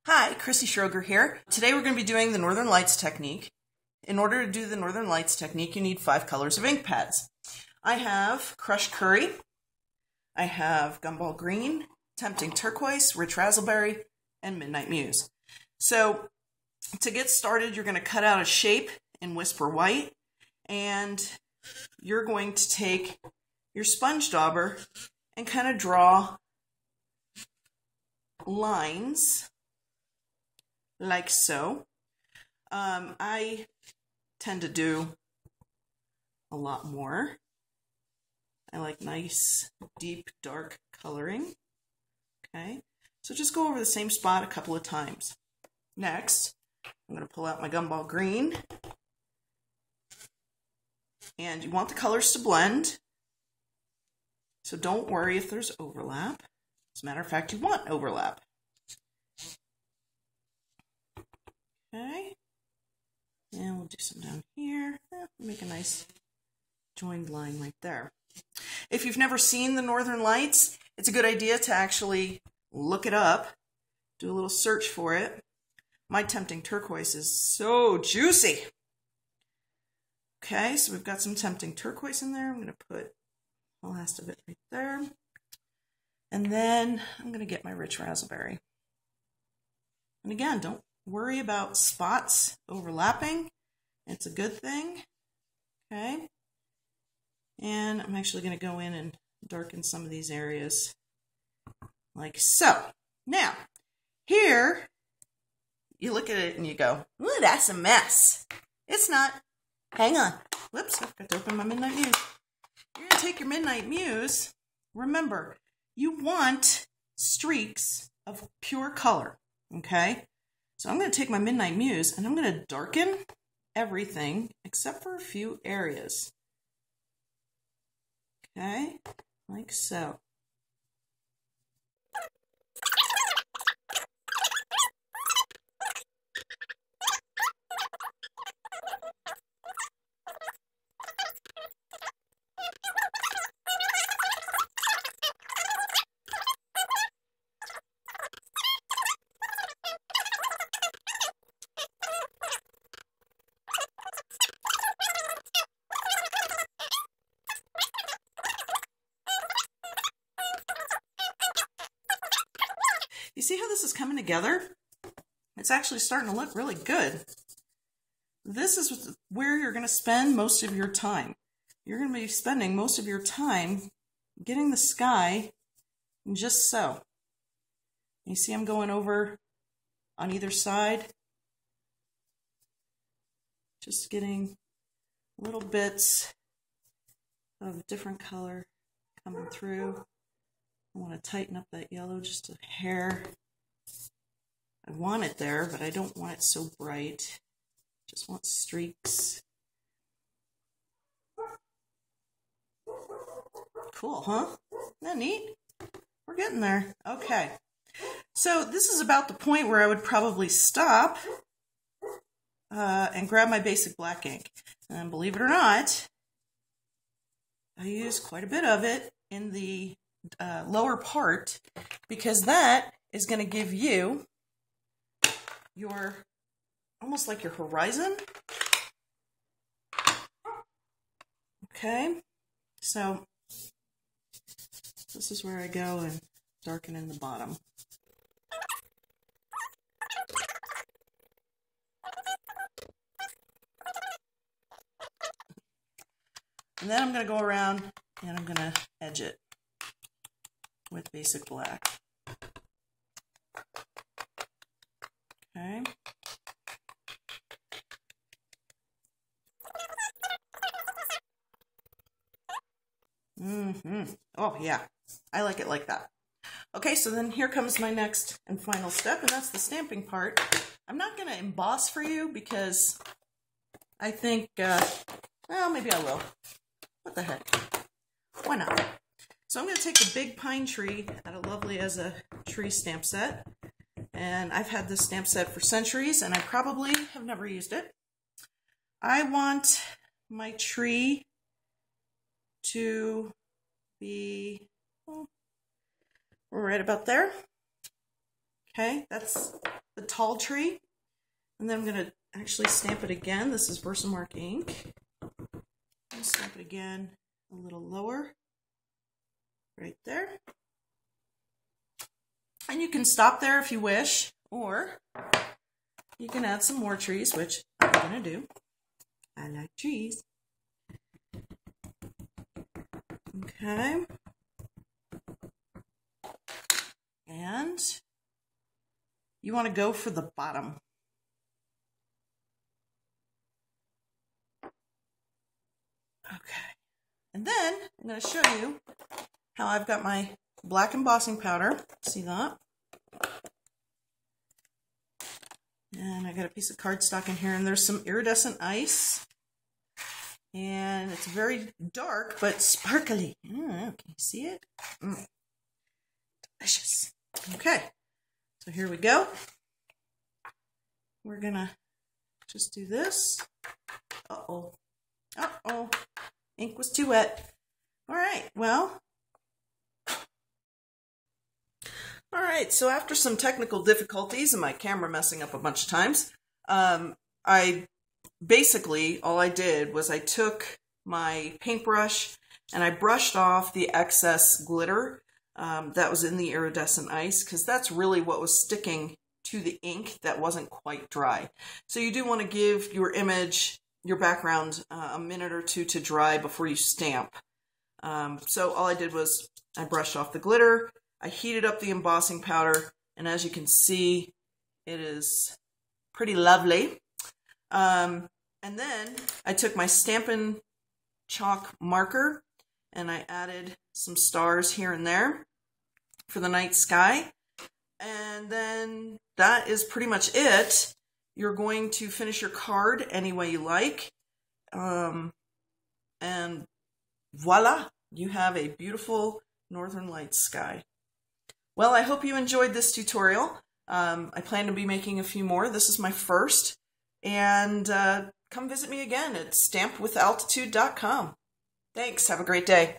Hi, Chrissy Schroger here. Today we're going to be doing the Northern Lights technique. In order to do the Northern Lights technique, you need 5 colors of ink pads. I have Crushed Curry, I have Gumball Green, Tempting Turquoise, Rich Razzleberry, and Midnight Muse. So to get started, you're going to cut out a shape in Whisper White, and you're going to take your sponge dauber and kind of draw lines like so. I tend to do a lot more. I like nice, deep, dark coloring. Okay, so just go over the same spot a couple of times. Next, I'm going to pull out my Gumball Green. And you want the colors to blend. So don't worry if there's overlap. As a matter of fact, you want overlap. Okay, and we'll do some down here. Make a nice joined line right there. If you've never seen the Northern Lights, it's a good idea to actually look it up, do a little search for it. My Tempting Turquoise is so juicy. Okay, so we've got some Tempting Turquoise in there. I'm going to put the last of it right there. And then I'm going to get my Rich Razzleberry. And again, don't worry about spots overlapping. It's a good thing. Okay. And I'm actually going to go in and darken some of these areas like so. Now, here, you look at it and you go, ooh, that's a mess. It's not. Hang on. Whoops, I've got to open my Midnight Muse. You're going to take your Midnight Muse. Remember, you want streaks of pure color. Okay? So I'm going to take my Midnight Muse and I'm going to darken everything except for a few areas. Okay, like so. You see how this is coming together? It's actually starting to look really good. This is where you're going to spend most of your time. You're going to be spending most of your time getting the sky just so. You see I'm going over on either side. Just getting little bits of different color coming through. I want to tighten up that yellow just a hair. I want it there, but I don't want it so bright. Just want streaks. Cool, huh? Isn't that neat? We're getting there. Okay. So this is about the point where I would probably stop and grab my basic black ink. And believe it or not, I use quite a bit of it in the lower part, because that is going to give you your, almost like your horizon. Okay, so this is where I go and darken in the bottom. And then I'm going to go around and I'm going to edge it with basic black. Okay. Oh, yeah. I like it like that. Okay, so then here comes my next and final step, and that's the stamping part. I'm not going to emboss for you because I think, well, maybe I will. What the heck? Why not? So I'm going to take the big pine tree out of Lovely as a Tree stamp set. And I've had this stamp set for centuries, and I probably have never used it. I want my tree to be, well, right about there. Okay, that's the tall tree. And then I'm going to actually stamp it again. This is Versamark ink. And stamp it again a little lower, right there. And you can stop there if you wish, or you can add some more trees, which I'm going to do. I like trees. Okay. And you want to go for the bottom. Okay. And then I'm going to show you how I've got my black embossing powder. See that? And I got a piece of cardstock in here, and there's some iridescent ice. And it's very dark, but sparkly. Can you see it? Delicious. Okay, so here we go. We're gonna just do this. Uh-oh. Uh-oh. Ink was too wet. All right, well. All right, so after some technical difficulties and my camera messing up a bunch of times, basically all I did was I took my paintbrush and I brushed off the excess glitter that was in the iridescent ice, because that's really what was sticking to the ink that wasn't quite dry. So you do want to give your image, your background, a minute or two to dry before you stamp. So all I did was I brushed off the glitter, I heated up the embossing powder, and as you can see, it is pretty lovely. And then I took my Stampin' Chalk marker and I added some stars here and there for the night sky. And then that is pretty much it. You're going to finish your card any way you like. And voila, you have a beautiful Northern Lights sky. Well, I hope you enjoyed this tutorial. I plan to be making a few more. This is my first. And come visit me again at stampwithaltitude.com. Thanks. Have a great day.